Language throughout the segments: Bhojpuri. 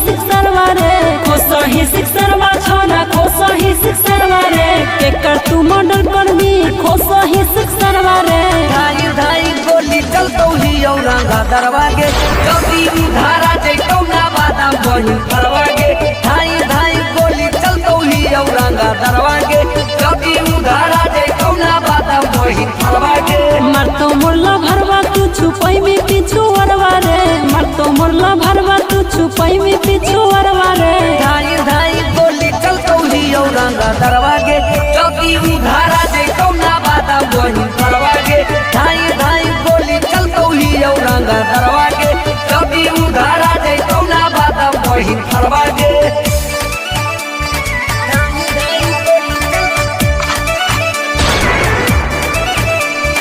सिक्सरवा रे खोसही सिक्सरवा छोरा खोसही सिक्सरवा रे केकर तू मर्डर करबी खोसही सिक्सरवा रे धाई धाई गोली चलतो ही औरंगा दरवागे कभी धारा जैतो ना बादाम बहिन फरवागे धाई धाई गोली चलतो ही औरंगा दरवागे कभी धारा जैतो ना बादाम बहिन फरवागे मरतो मोरला भरवा तू छुपाई में पीछू अरवा रे मरतो मोरला भरवा तू छुपाई में पीछू अरवा रे धाई धाई गोली चलतो ही औरंगा दरवागे कभी धारा जैतो ना बादाम बहिन फरवागे धाई धाई गोली चलतो ही औरंगा दरवागे कभी धारा जैतो ना बादाम बहिन फरवागे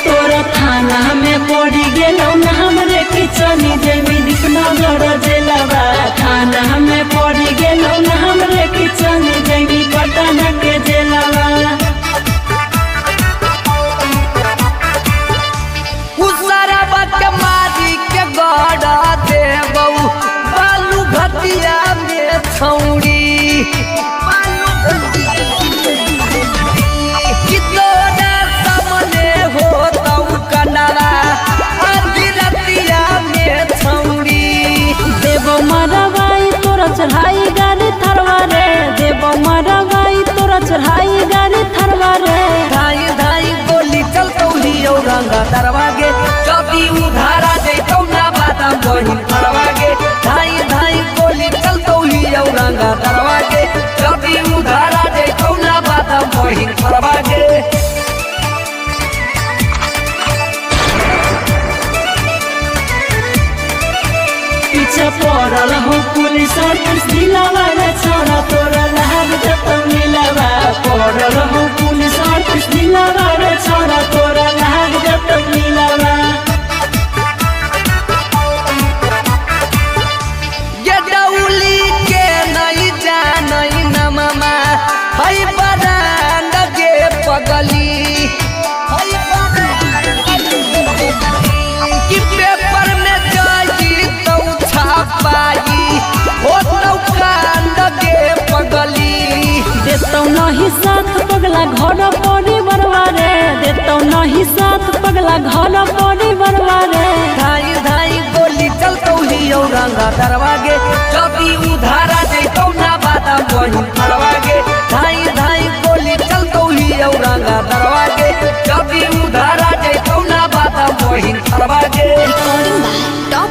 तोरा थाना में पड़ी गेलो ना हमरे किचनी जेमी दिखना गड़ जेलवा थाना में पड़ी गेलो ना हमरे किचनी जेमी पटन के जेलवा उसरा बात मारी के गड़ा दे बहू बालू घटिया में छौड़ी कितोरा सामने हो तौ कनरा अधरतिया में छौड़ी देवो मरवाई तोरा चढ़ाई गाड़ी थरवा रे देवो मरवाई तोरा चढ़ाई गाड़ी थरवा रे धाई धाई गोली चलतो ही औरंगा दरवागे कभी उधारा जैतो ना बादाम बहिन फरवागे धाई धाई गोली चलतो ही औरंगा दरवागे कभी उधारा जैतो ना बादाम बहिन फरवागे पीछे पड़ल हो पुलिस दिलावा रे छोरा तोरा लाग जत मिलवा पड़ल हो पुलिस दिलावा रे छोरा तोरा लाग जत मिलवा ये दौली के नहीं जानई न मामा हई बदान के पगली कि पेपर में जाई तो छापाई हो तो कांड के पगली देतौ नहीं साथ पगला घर पड़ी बरवा रे देतौ नहीं साथ पगला घर पड़ी बरवा रे धाई धाई गोली चलतो ही औरंगा दरवागे कभी उधारा जैतो ना बादाम बहिन फरवागे धाई धाई गोली चलतो ही औरंगा दरवागे कभी